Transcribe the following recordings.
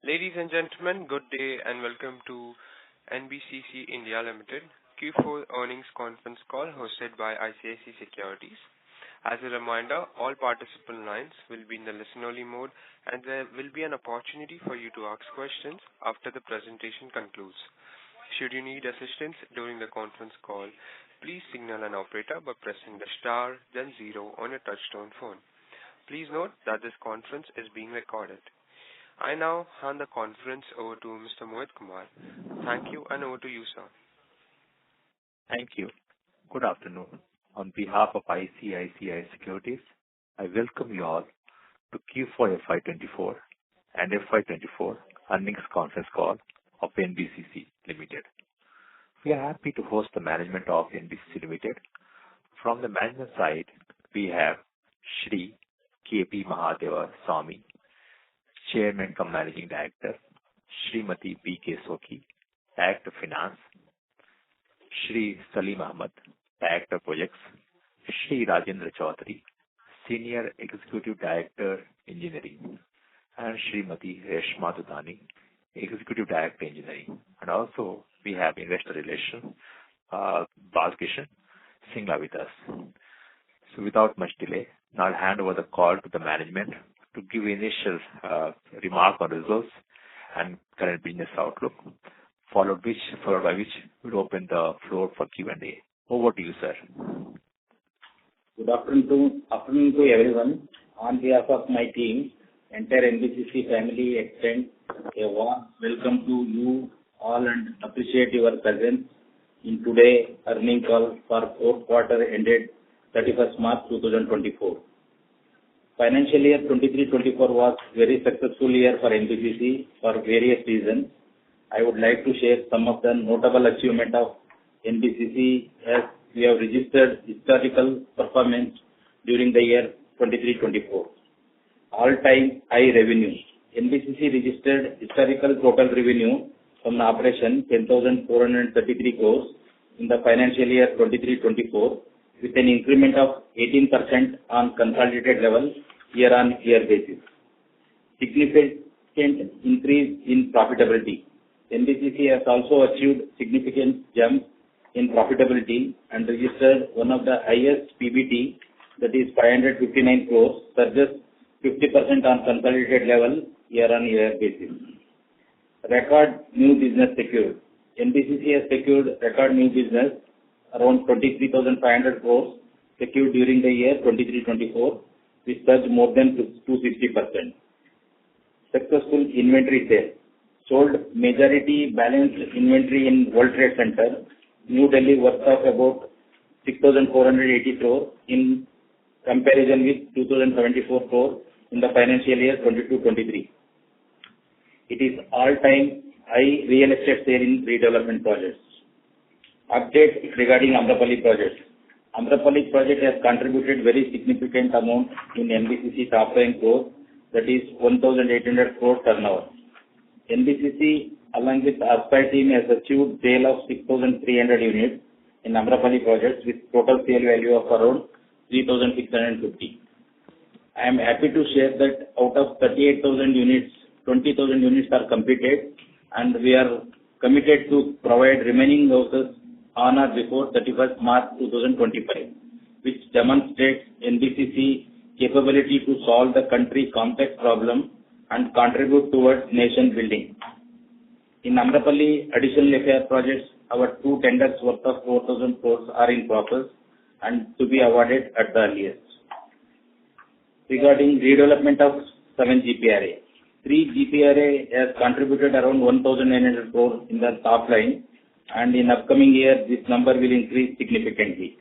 Ladies and gentlemen, good day and welcome to NBCC India Limited Q4 earnings conference call hosted by ICICI Securities. As a reminder, all participant lines will be in the listen-only mode and there will be an opportunity for you to ask questions after the presentation concludes. Should you need assistance during the conference call, please signal an operator by pressing the star then 0 on your touchtone phone. Please note that this conference is being recorded. I now hand the conference over to Mr. Mohit Kumar. Thank you and over to you, sir. Thank you. Good afternoon. On behalf of ICICI Securities, I welcome you all to Q4 FY24 and FY24 earnings conference call of NBCC Limited. We are happy to host the management of NBCC Limited. From the management side, we have Shri K.P. Mahadeva Swami, Chairman cum Managing Director, Srimati B.K. Soki, Director Finance, Shri Salim Ahmad, Director Projects, Shri Rajendra Chaudhary, Senior Executive Director Engineering, and Srimati Reshma Dudani, Executive Director Engineering. And also we have Investor Relations, Balkishan Singla with us. So without much delay, now I'll hand over the call to the management to give initial remark on results and current business outlook, followed by which we'll open the floor for Q&A. Over to you, sir. Good afternoon to everyone. On behalf of my team, entire NBCC family extend a warm welcome to you all and appreciate your presence in today's earnings call for fourth quarter ended 31st March 2024. Financial year 23-24 was very successful year for NBCC for various reasons. I would like to share some of the notable achievement of NBCC as we have registered historical performance during the year 23-24. All-time high revenue. NBCC registered historical total revenue from the operation 10,433 crores in the financial year 23-24 with an increment of 18% on consolidated level year-on-year basis. Significant increase in profitability. NBCC has also achieved significant jump in profitability and registered one of the highest PBT, that is 559 crores, surges 50% on consolidated level year-on-year basis. Record new business secured. NBCC has secured record new business around 23,500 crores secured during the year 23-24, which surged more than 260%. Successful inventory sale. Sold majority balanced inventory in World Trade Center, New Delhi, worth of about 6,480 crores in comparison with 2,074 crores in the financial year 22-23. It is all-time high real estate sale in redevelopment projects. Update regarding Amrapali project. Amrapali project has contributed very significant amount in NBCC top line growth, that is 1,800 crore turnover. NBCC along with Aspire team has achieved sale of 6,300 units in Amrapali projects with total sale value of around 3,650. I am happy to share that out of 38,000 units, 20,000 units are completed and we are committed to provide remaining houses on or before 31st March 2025, which demonstrates NBCC capability to solve the country's complex problem and contribute towards nation building. In Amrapali additional FAR projects, our 2 tenders worth of 4,000 crores are in process and to be awarded at the earliest. Regarding redevelopment of 7 GPRA. 3 GPRA has contributed around 1,900 crores in the top line, and in upcoming year this number will increase significantly.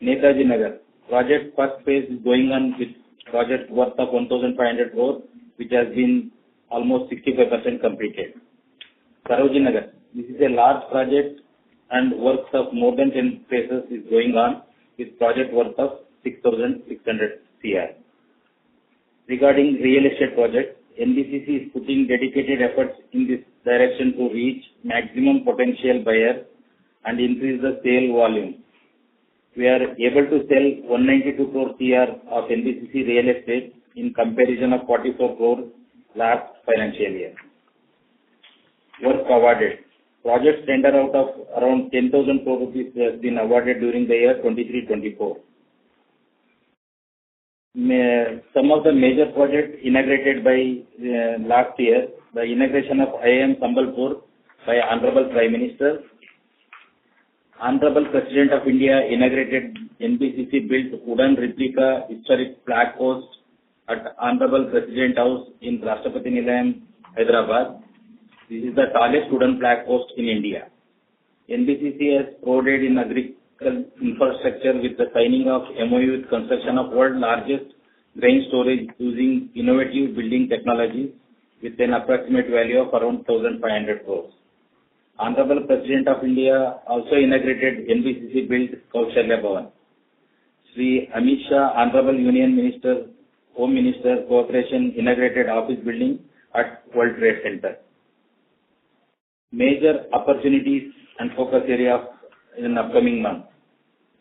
Netaji Nagar project first phase is going on with project worth of 1,500 crores, which has been almost 65% completed. Sarojini Nagar, this is a large project and works of more than 10 phases is going on with project worth of 6,600 CR. Regarding real estate projects, NBCC is putting dedicated efforts in this direction to reach maximum potential buyers and increase the sale volume. We are able to sell 192 crore CR of NBCC real estate in comparison of 44 crore last financial year. work awarded. Projects tender out of around 10,000 crore rupees has been awarded during the year 23-24. Some of the major projects inaugurated by last year, the inauguration of IIM Sambalpur by Honorable Prime Minister. Honorable President of India inaugurated NBCC built wooden replica historic flag post at Honorable President House in Rashtrapati Nilayam, Hyderabad. This is the tallest wooden flag post in India. NBCC has provided in agricultural infrastructure with the signing of MOU with construction of world's largest grain storage using innovative building technologies with an approximate value of around 1,500 crores. Honorable President of India also inaugurated NBCC built Kaushalya Bhavan. Sri Amit Shah, Honorable Union Minister, Home Minister, Cooperation inaugurated office building at World Trade Center. Major opportunities and focus area in upcoming months.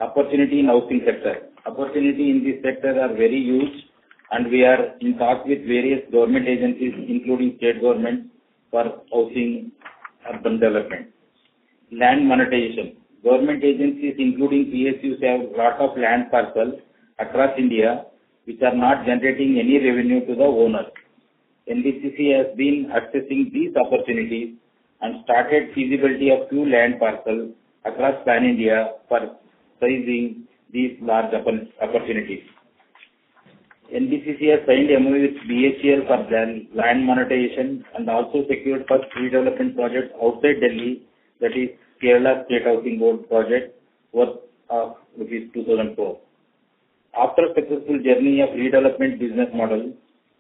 Opportunity in housing sector. Opportunity in this sector are very huge, and we are in talks with various government agencies, including state governments, for housing urban development. Land monetization. Government agencies, including PSUs, have lot of land parcels across India which are not generating any revenue to the owners. NBCC has been accessing these opportunities and started feasibility of few land parcels across Pan India for seizing these large opportunities. NBCC has signed MOU with BHEL for land monetization and also secured first redevelopment project outside Delhi, that is Kerala State Housing Board project worth of rupees 2,000 crore. After successful journey of redevelopment business model,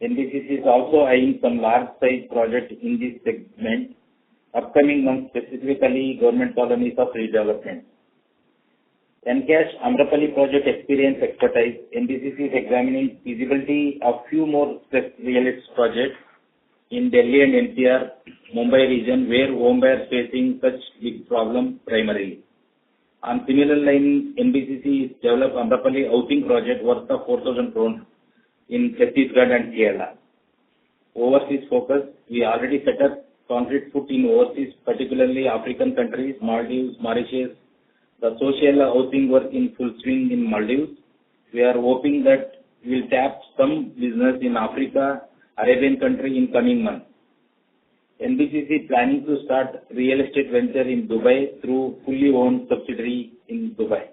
NBCC is also eyeing some large size project in this segment upcoming months, specifically government colonies of redevelopment. Encash Amrapali project experience expertise. NBCC is examining feasibility of few more real estate projects in Delhi and NCR, Mumbai region where home buyers facing such big problem primarily. On similar line, NBCC is developed Amrapali housing project worth of 4,000 crore in Chhattisgarh and Kerala. Overseas focus. We already set up concrete foot in overseas, particularly African countries, Maldives, Mauritius. The social housing work in full swing in Maldives. We are hoping that we'll tap some business in Africa, Arabian country in coming months. NBCC planning to start real estate venture in Dubai through fully owned subsidiary in Dubai.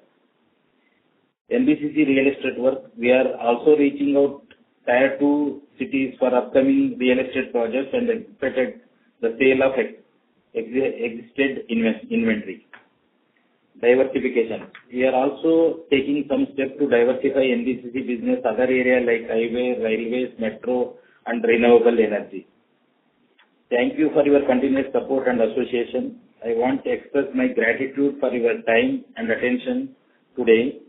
NBCC real estate work. We are also reaching out tier 2 cities for upcoming real estate projects and expected the sale of existed inventory. Diversification. We are also taking some steps to diversify NBCC business other areas like highway, railways, metro and renewable energy. Thank you for your continuous support and association. I want to express my gratitude for your time and attention today.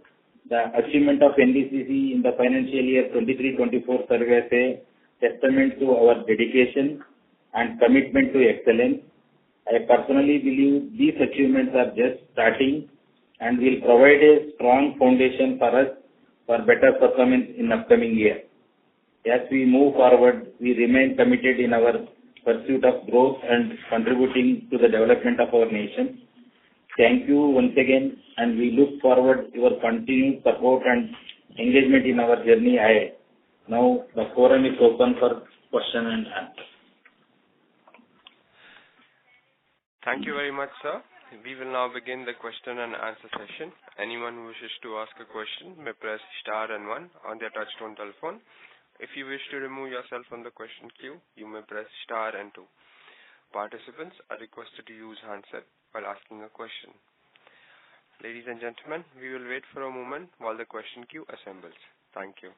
The achievement of NBCC in the financial year 23-24 serves as a testament to our dedication and commitment to excellence. I personally believe these achievements are just starting and will provide a strong foundation for us for better performance in upcoming year. As we move forward, we remain committed in our pursuit of growth and contributing to the development of our nation. Thank you once again, and we look forward to your continued support and engagement in our journey ahead. Now, the forum is open for question and answer. Thank you very much, sir. We will now begin the question and answer session. Anyone who wishes to ask a question may press star and 1 on their touchtone telephone. If you wish to remove yourself from the question queue, you may press star and 2. Participants are requested to use handset while asking a question. Ladies and gentlemen, we will wait for a moment while the question queue assembles. Thank you.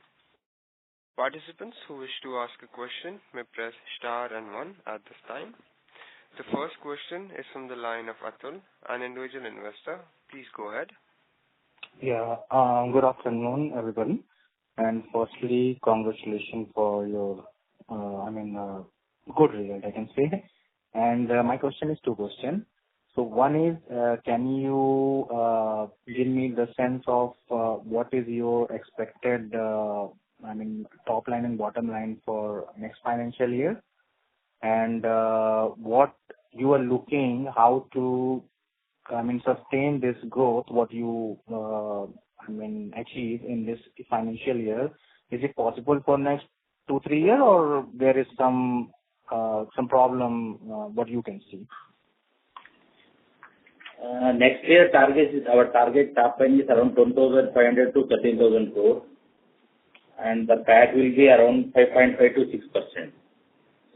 Participants who wish to ask a question may press star and 1 at this time. The first question is from the line of Atul, an individual investor. Please go ahead. Yeah, good afternoon, everybody. And firstly, congratulations for your, good result, I can say. And my question is 2 questions. So one is, can you give me the sense of what is your expected, top line and bottom line for next financial year? And what you are looking how to, sustain this growth, what you, achieve in this financial year. Is it possible for next 2-3 years, or there is some problem, what you can see? Next year our target top line is around 12,500 to 13,000 crore, and the PAT will be around 5.5 to 6%.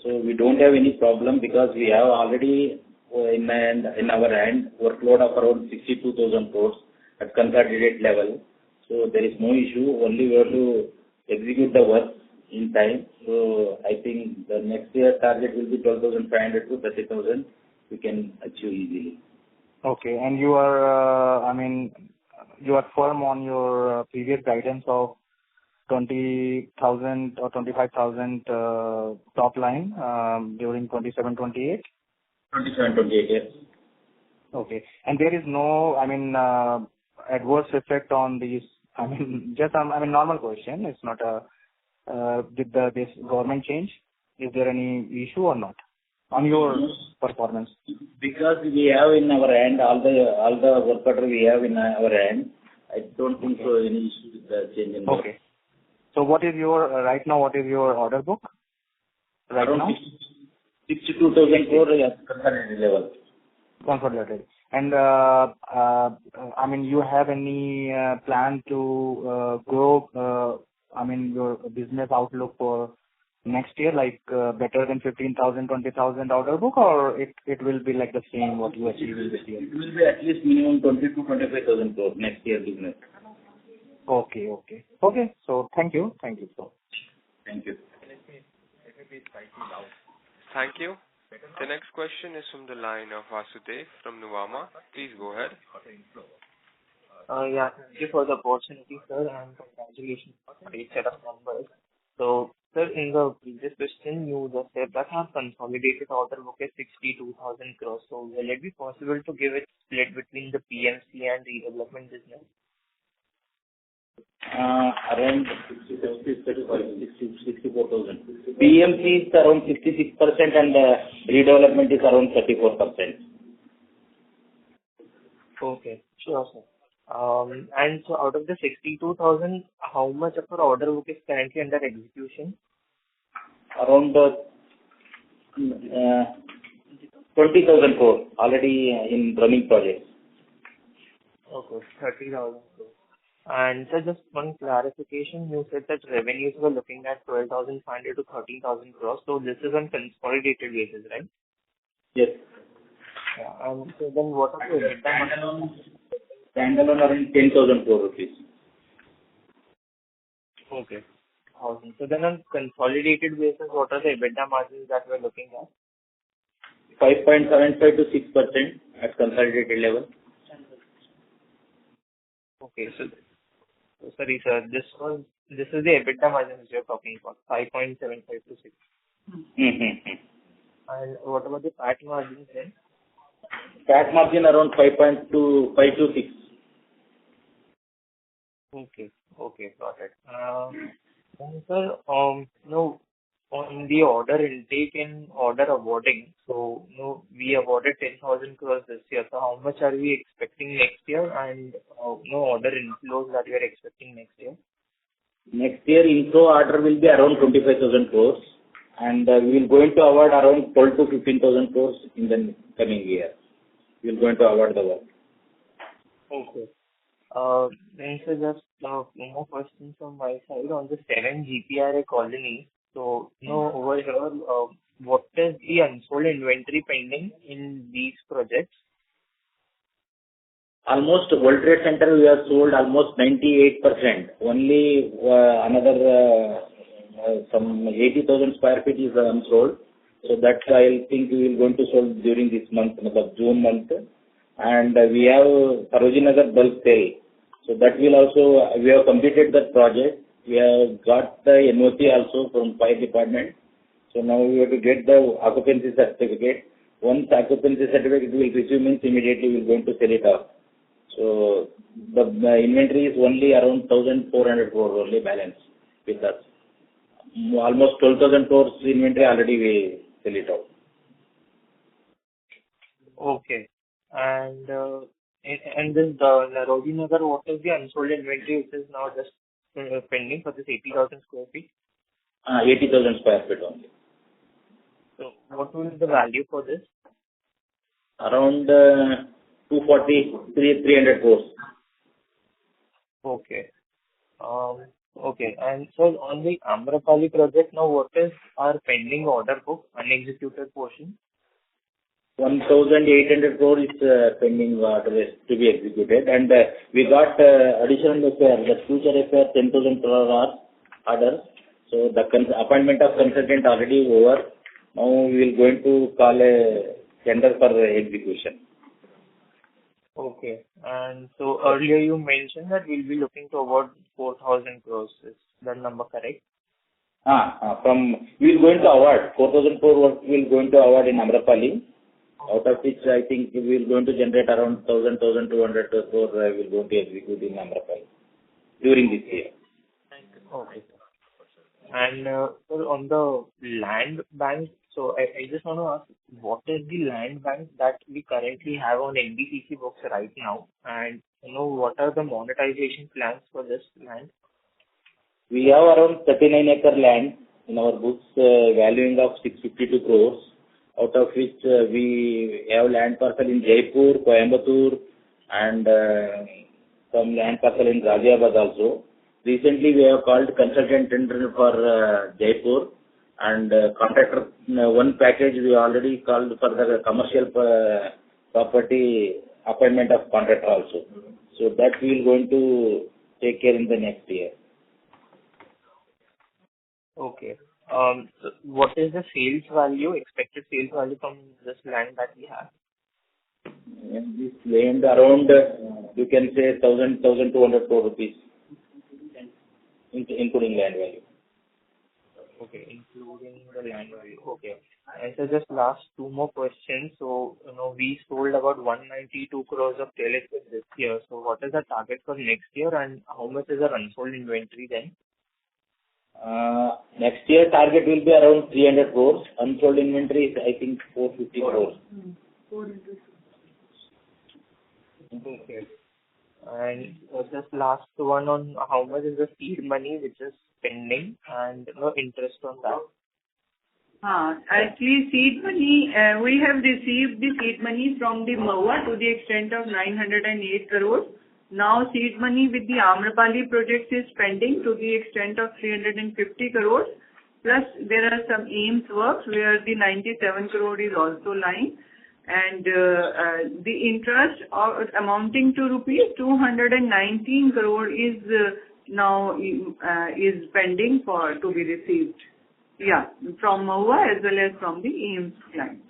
So we don't have any problem because we have already in our hand workload of around 62,000 crores at consolidated level. So there is no issue. Only we have to execute the work in time. So I think the next year target will be 12,500 to 30,000. We can achieve easily. Okay, and you are, you are firm on your previous guidance of 20,000 or 25,000 top line during 27-28? 27-28, yes. Okay, and there is no, adverse effect on these. Normal question. It's not a did this government change? Is there any issue or not on your performance? Because we have in our hand all the work order we have in our hand, I don't think so any issue with the change in. Okay. So what is your right now? What is your order book right around now? 62,000 crore at consolidated level. Consolidated. And you have any plan to grow? Your business outlook for next year, like better than 15,000, 20,000 order book, or it will be like the same what you achieve this year? It will be at least minimum 20 to 25,000 crore next year business. Okay. So thank you. Thank you. Thank you. The next question is from the line of Vasudev from Nuvama. Please go ahead. Thank you for the opportunity, sir, and congratulations for a great set of numbers. So, sir, in the previous question, you just said that our consolidated order book is 62,000 crores. So, will it be possible to give it split between the PMC and redevelopment business? Around 64,000. PMC is around 66% and redevelopment is around 34%. Okay, sure, sir. And so out of the 62,000, how much of our order book is currently under execution? Around 20,000 crore already in running projects. Okay, 30,000 crore. And so just one clarification, you said that revenues were looking at 12,500 to 13,000 crores. So this is on consolidated basis, right? Yes. Yeah. And so then what are the EBITDA? Standalone around 10,000 crore rupees. Okay. Awesome. So then on consolidated basis, what are the EBITDA margins that we're looking at? 5.75 to 6% at consolidated level. Okay. So sorry, sir. This is the EBITDA margin which you're talking about, 5.75 to 6. And what about the PAT margin then? PAT margin around 5 to 6. Okay, got it. And sir, on the order intake and order awarding, so we awarded 10,000 crores this year. So how much are we expecting next year, and order inflows that we are expecting next year? Next year inflow order will be around 25,000 crores, and we will going to award around 12 to 15,000 crores in the coming year. We will going to award the work. Okay. Then sir, just no more questions from my side on the 7 GPRA colony. So, over here, what is the unsold inventory pending in these projects? Almost World Trade Center we have sold almost 98%. Only another some 80,000 square feet is unsold. So that I think we will going to sold during this month, the June month. And we have Sarojini Nagar bulk sale. So that will also, we have completed that project. We have got the NOC also from fire department. So now we have to get the occupancy certificate. Once occupancy certificate will receive means immediately we are going to sell it off. So the inventory is only around 1,400 crore only balance with us. Almost 12,000 crores inventory already we sell it out. Okay. And this Narodi Nagar, what is the unsold inventory which is now just pending for this 80,000 square feet? 80,000 square feet only. So what will be the value for this? Around 300 crores. Okay. Okay. And so on the Amrapali project now, what is our pending order book, unexecuted portion? 1,800 crore is pending order to be executed, and we got additional FAR, the future FAR 10,000 crore order. So the appointment of consultant already over. Now we will going to call a tender for execution. Okay. And so earlier you mentioned that we'll be looking to award 4,000 crores. Is that number correct? We will going to award 4,000 crore work we will going to award in Amrapali. Out of which I think we will going to generate around 1,200 crore we will going to execute in Amrapali during this year. Okay. And so on the land bank, so I just want to ask, what is the land bank that we currently have on NBCC books right now? And what are the monetization plans for this land? We have around 39 acre land in our books, valuing of 652 crores. Out of which we have land parcel in Jaipur, Coimbatore, and some land parcel in Ghaziabad also. Recently, we have called consultant tender for Jaipur, and contractor one package we already called for the commercial property appointment of contractor also. So that we will going to take care in the next year. Okay. So what is the sales value, expected sales value from this land that we have? This land around, you can say 1,200 crore rupees, including land value. Okay, including the land value. Okay. And so just last two more questions. So, we sold about 192 crores of telescope this year. So what is the target for next year, and how much is our unsold inventory then? Next year target will be around 300 crores. Unsold inventory is I think 450 crores. Okay. And just last one on how much is the seed money which is pending and no interest on that? Actually, seed money, we have received the seed money from the MoHUA to the extent of 908 crores. Now, seed money with the Amrapali project is pending to the extent of 350 crores. Plus, there are some AIMS works where the 97 crore is also lying. And the interest amounting to rupees 219 crore is now is pending to be received. Yeah, from MoHUA as well as from the AIMS client.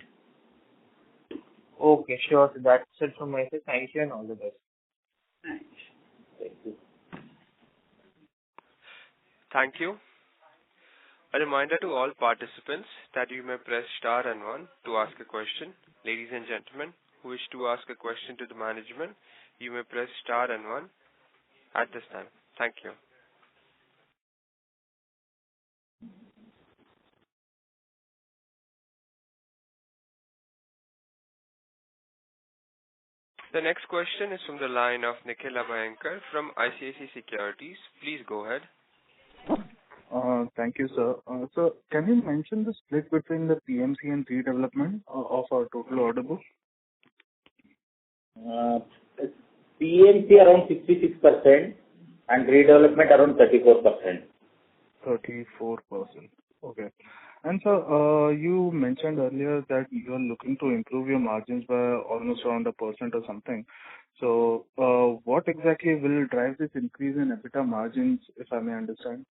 Okay, sure. So that's it from my side. Thank you and all the best. Thanks. Thank you. Thank you. A reminder to all participants that you may press star and one to ask a question. Ladies and gentlemen who wish to ask a question to the management, you may press star and one at this time. Thank you. The next question is from the line of Nikhil Abhyankar from ICICI Securities. Please go ahead. Thank you, sir. So, can you mention the split between the PMC and redevelopment of our total order book? PMC around 66% and redevelopment around 34%. 34%. Okay. And so, you mentioned earlier that you are looking to improve your margins by almost around 1% or something. So, what exactly will drive this increase in EBITDA margins, if I may understand?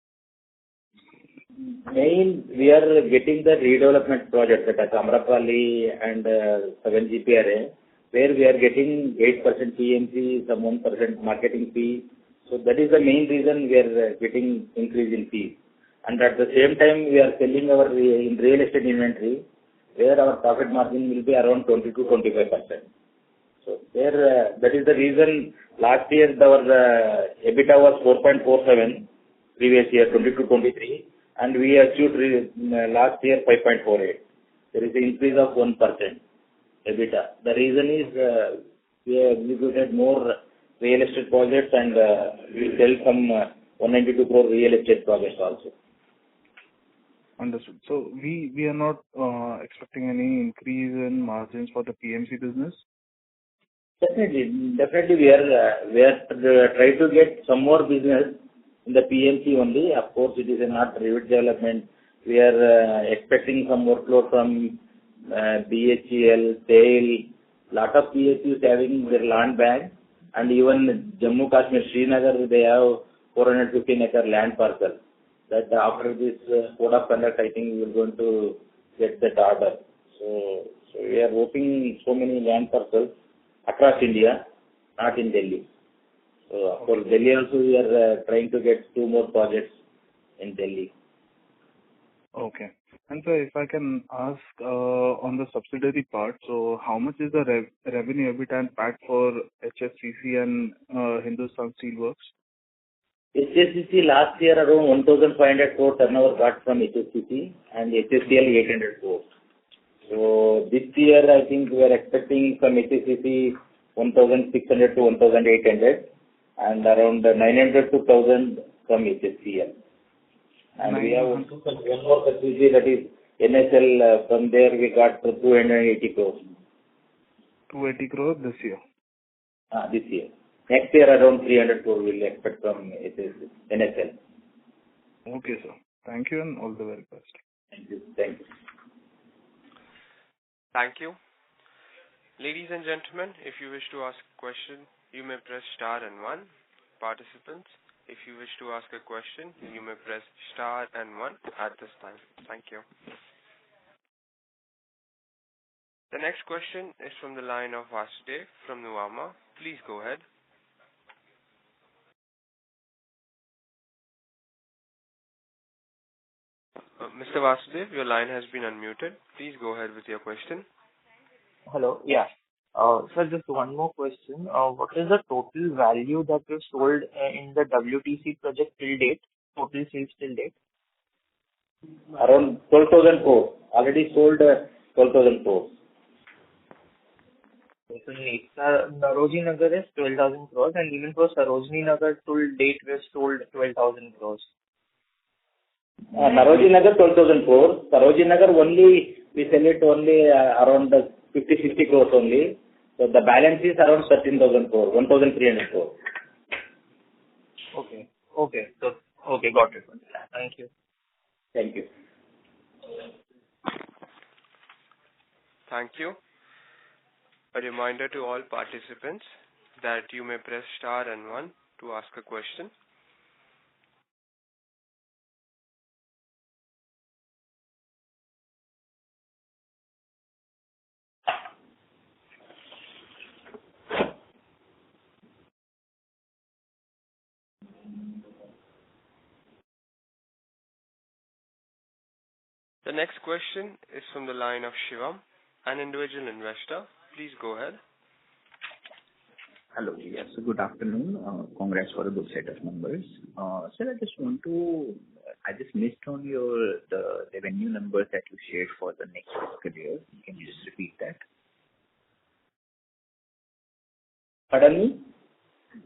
We are getting the redevelopment project at Amrapali and 7 GPRA, where we are getting 8% PMC, some 1% marketing fee. So that is the main reason we are getting increase in fees. And at the same time, we are selling our in real estate inventory, where our profit margin will be around 20 to 25%. So there, that is the reason last year our EBITDA was 4.47, previous year 22-23, and we achieved last year 5.48. There is an increase of 1% EBITDA. The reason is we have executed more real estate projects and we sell some 192 crore real estate projects also. Understood. So we are not expecting any increase in margins for the PMC business? Definitely we are trying to get some more business in the PMC only. Of course, it is not private development. We are expecting some workload from BHEL, SAIL, lot of PSUs having their land bank, and even Jammu Kashmir, Srinagar, they have 415 acre land parcel. That after this code of conduct, I think we are going to get that order. So we are hoping so many land parcels across India, not in Delhi. So of course, Delhi also we are trying to get 2 more projects in Delhi. Okay. And so if I can ask on the subsidiary part, so how much is the revenue EBITDA and PAT for HFCC and Hindustan Steelworks? HFCC last year around 1,500 crore turnover got from HFCC and HFCL 800 crores. So this year I think we are expecting from HFCC 1,600 to 1,800 and around 900 to 1,000 from HFCL. And we have one more subsidiary, that is NSL. From there we got 280 crores. 280 crore this year? This year. Next year around 300 crore we will expect from NSL. Okay, sir. Thank you and all the very best. Thank you. Thank you. Thank you. Ladies and gentlemen, if you wish to ask a question, you may press star and 1. Participants, if you wish to ask a question, you may press star and 1 at this time. Thank you. The next question is from the line of Vasudev from Nuvama. Please go ahead. Mr. Vasudev, your line has been unmuted. Please go ahead with your question. Hello. Yeah. Sir, just one more question. What is the total value that you sold in the WTC project till date? Total sales till date? Around 12,000 crores. Already sold 12,000 crores. So Narojini Nagar is 12,000 crores, and even for Sarojini Nagar till date we have sold 12,000 crores. Narojini Nagar 12,000 crores. Sarojini Nagar only we sell it only around 50-60 crores only. So the balance is around 13,000 crores, 1,300 crores. Okay. So got it. Thank you. Thank you. Thank you. A reminder to all participants that you may press star and 1 to ask a question. The next question is from the line of Shivam, an individual investor. Please go ahead. Hello. Yes, good afternoon. Congrats for a good set of numbers. Sir, I just missed on the revenue numbers that you shared for the next fiscal year. Can you just repeat that? Pardon me?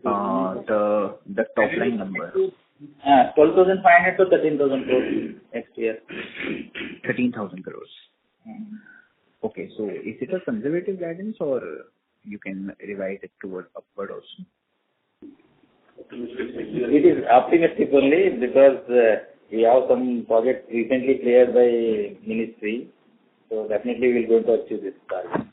The top line number. 12,500 to 13,000 crores next year. 13,000 crores. Okay, so is it a conservative guidance or you can revise it towards upward also? It is optimistic only because we have some projects recently cleared by ministry. So definitely we will going to achieve this target.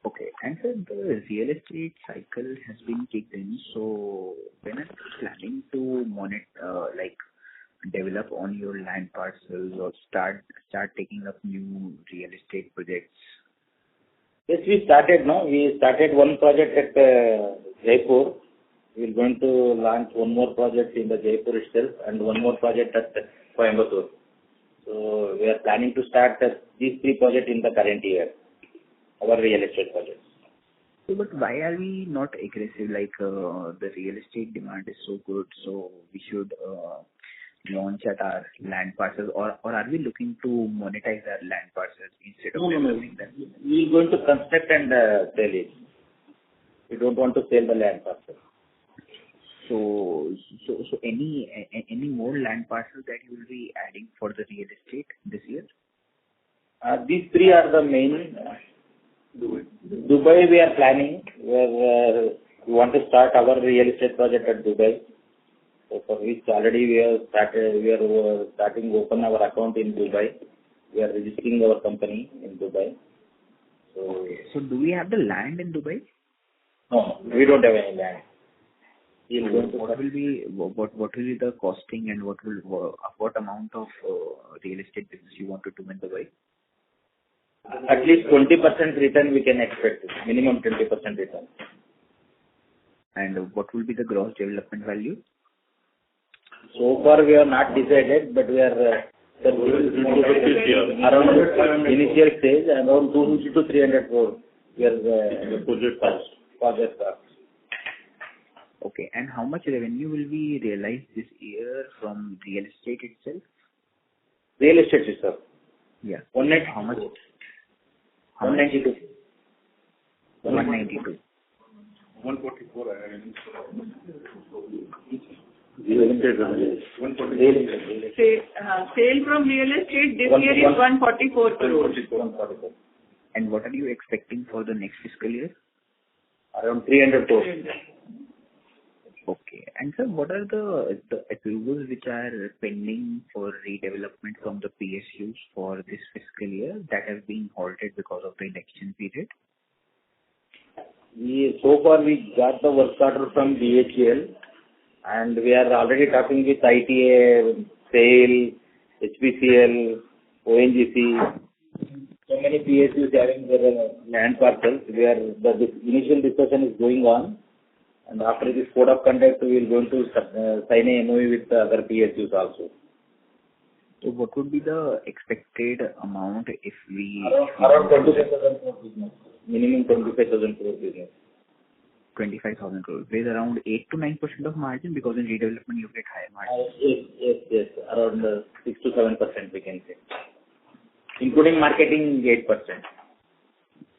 Okay. And sir, the real estate cycle has been kicked in. So when are you planning to develop on your land parcels or start taking up new real estate projects? Yes, we started now. We started one project at Jaipur. We are going to launch one more project in the Jaipur itself and one more project at Coimbatore. So we are planning to start these 3 projects in the current year, our real estate projects. So, but why are we not aggressive? The real estate demand is so good, so we should launch at our land parcels, or are we looking to monetize our land parcels instead of No. developing them? We are going to construct and sell it. We don't want to sell the land parcel. So any more land parcels that you will be adding for the real estate this year? These three are the main. Dubai we are planning. We want to start our real estate project at Dubai. So for which already we are starting to open our account in Dubai. We are registering our company in Dubai. So do we have the land in Dubai? No, we don't have any land. What will be the costing and what amount of real estate business you want to do in Dubai? At least 20% return we can expect. Minimum 20% return. And what will be the gross development value? So far we have not decided, but we are around initial stage, around 250 to 300 crore. We are project cost. Okay, and how much revenue will we realize this year from real estate itself? Real estate itself? Yeah. 190. How much? 192. 192. 144. Sale from real estate this year is 144 crores. And what are you expecting for the next fiscal year? Around 300 crores. Okay. And sir, what are the approvals which are pending for redevelopment from the PSUs for this fiscal year that have been halted because of the election period? So far we got the work order from BHEL, and we are already talking with ITA, SAIL, HPCL, ONGC. So many PSUs having their land parcels. The initial discussion is going on, and after this code of conduct, we will going to sign a MOU with the other PSUs also. So what would be the expected amount if we... Around 25,000 crore business. Minimum 25,000 crore business. 25,000 crores. There's around 8 to 9% of margin because in redevelopment you get higher margin. Yes. Around 6 to 7% we can say. Including marketing, 8%.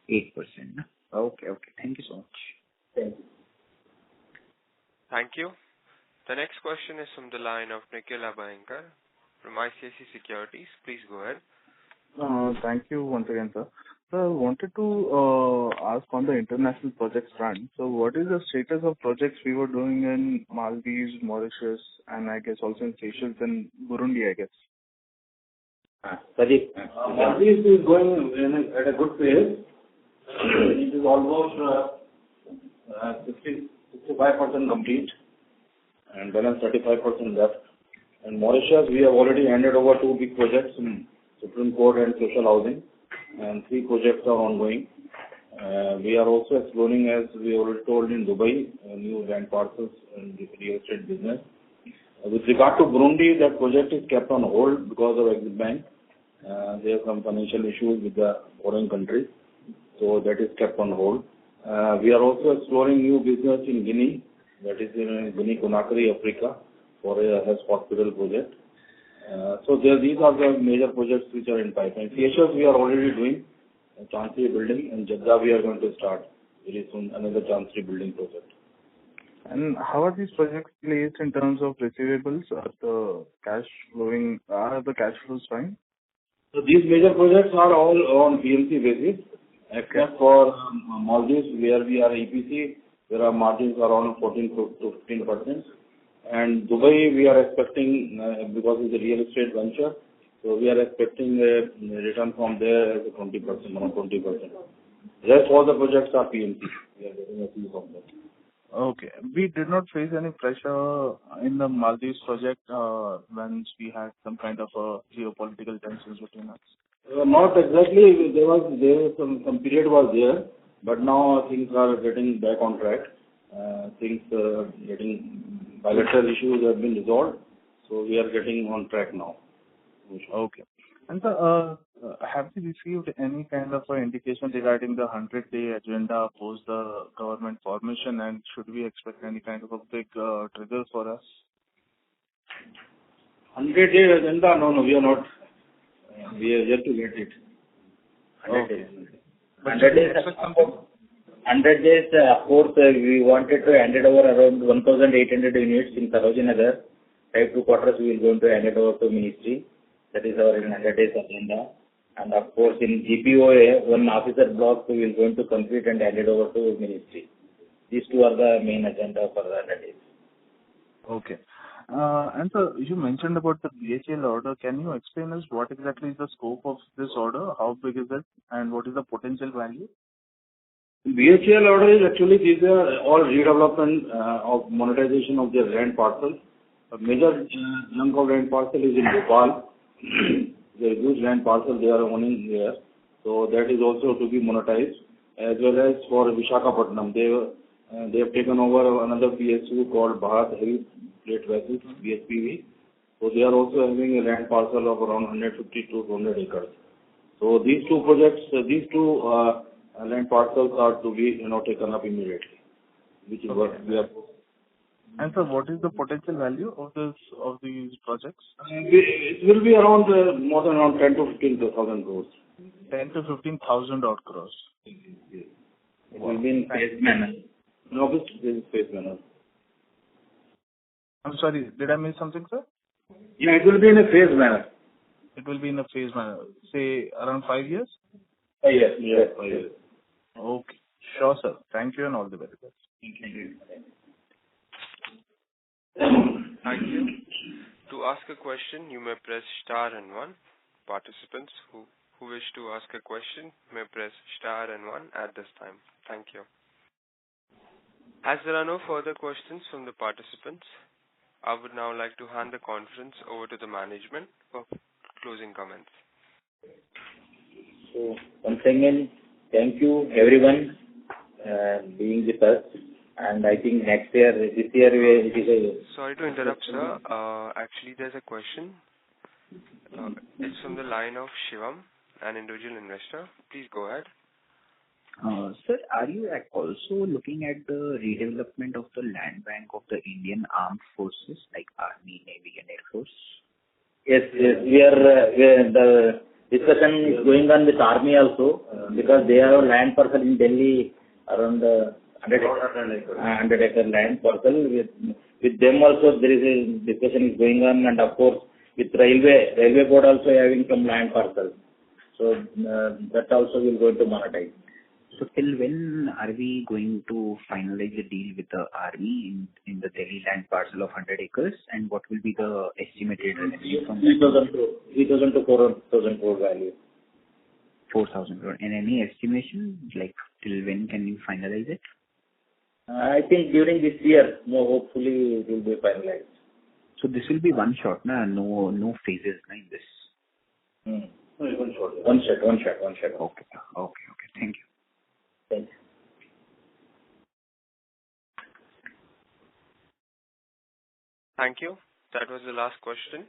8%. Okay. Thank you so much. Thank you. Thank you. The next question is from the line of Nikhil Abhyankar from ICICI Securities. Please go ahead. Thank you once again, sir. So I wanted to ask on the international projects front. So what is the status of projects we were doing in Maldives, Mauritius, and I guess also in Seychelles and Burundi, I guess? Maldives is going at a good pace. It is almost 65% complete and balance 35% left. And Mauritius, we have already handed over 2 big projects in Supreme Court and social housing, and 3 projects are ongoing. We are also exploring, as we already told, in Dubai, new land parcels in the real estate business. With regard to Burundi, that project is kept on hold because of Exim Bank. There are some financial issues with the foreign countries, so that is kept on hold. We are also exploring new business in Guinea, that is in Guinea-Conakry, Africa, for a health hospital project. So these are the major projects which are in pipeline. Seychelles we are already doing a Chancery building, and Jeddah we are going to start very soon another Chancery building project. And how are these projects placed in terms of receivables? Are the cash flows fine? So these major projects are all on PMC basis, except for Maldives where we are EPC, where our margins are around 14 to 15%. And Dubai, we are expecting, because it's a real estate venture, so we are expecting a return from there as a 20%, around 20%. Rest all the projects are PMC. We are getting a piece of that. Okay. We did not face any pressure in the Maldives project once we had some kind of geopolitical tensions between us. Not exactly. There was some period was there, but now things are getting back on track. Bilateral issues have been resolved, so we are getting on track now. Okay. And sir, have you received any kind of indication regarding the 100-day agenda post the government formation, and should we expect any kind of a big trigger for us? 100 days agenda? No, we are not. We are yet to get it. 100 days. 100 days, of course, we wanted to hand it over around 1,800 units in Sarojini Nagar. Type 2 quarters we will going to hand it over to Ministry. That is our 100 days agenda. And of course, in GPOA, one officer block we will going to complete and hand it over to Ministry. These two are the main agenda for the 100 days. Okay. And sir, you mentioned about the BHEL order. Can you explain us what exactly is the scope of this order? How big is it? And what is the potential value? BHEL order is actually, these are all redevelopment of monetization of their land parcel. A major chunk of land parcel is in Bhopal. The huge land parcel they are owning here. So that is also to be monetized. As well as for Visakhapatnam, they have taken over another PSU called Bharat Heavy Plate Vessels, BHPV. So they are also having a land parcel of around 150 to 200 acres. So these two projects, land parcels are to be taken up immediately, which is what we are. And sir, what is the potential value of these projects? It will be around more than around 10 to 15,000 crores. 10 to 15,000 odd crores. It will be in phased manner. No, this is phased manner. I'm sorry, did I miss something, sir? Yeah, it will be in a phased manner. It will be in a phased manner. Say around 5 years? Yes, 5 years. Okay. Sure, sir. Thank you and all the very best. Thank you. Thank you. To ask a question, you may press star and 1. Participants who wish to ask a question may press star and 1 at this time. Thank you. As there are no further questions from the participants, I would now like to hand the conference over to the management for closing comments. So, once again, thank you everyone being with us. And I think this year it is a... Sorry to interrupt, sir. Actually, there's a question. It's from the line of Shivam, an individual investor. Please go ahead. Sir, are you also looking at the redevelopment of the land bank of the Indian Armed Forces like Army, Navy and Air Force? Yes. The discussion is going on with Army also because they have a land parcel in Delhi around 100 acre land parcel. With them also there is a discussion is going on, and of course with railway board also having some land parcel. So that also will go to monetize. So till when are we going to finalize the deal with the Army in the Delhi land parcel of 100 acres, and what will be the estimated revenue from 3,000 to 4,000 crore value. 4,000 crore. And any estimation, like till when can you finalize it? I think during this year, hopefully it will be finalized. So this will be one shot, no phases in this. One shot. Okay. Thank you. Thank you. Thank you. That was the last question.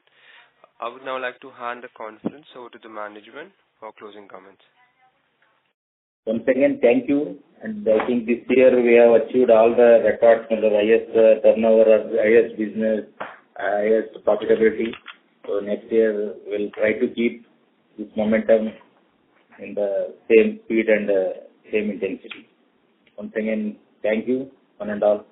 I would now like to hand the conference over to the management for closing comments. Once again, thank you. And I think this year we have achieved all the records from the highest turnover, highest business, highest profitability. So next year we'll try to keep this momentum in the same speed and same intensity. Once again, thank you, one and all.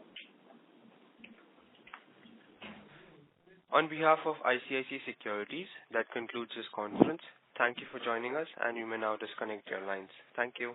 On behalf of ICICI Securities, that concludes this conference. Thank you for joining us, and you may now disconnect your lines. Thank you.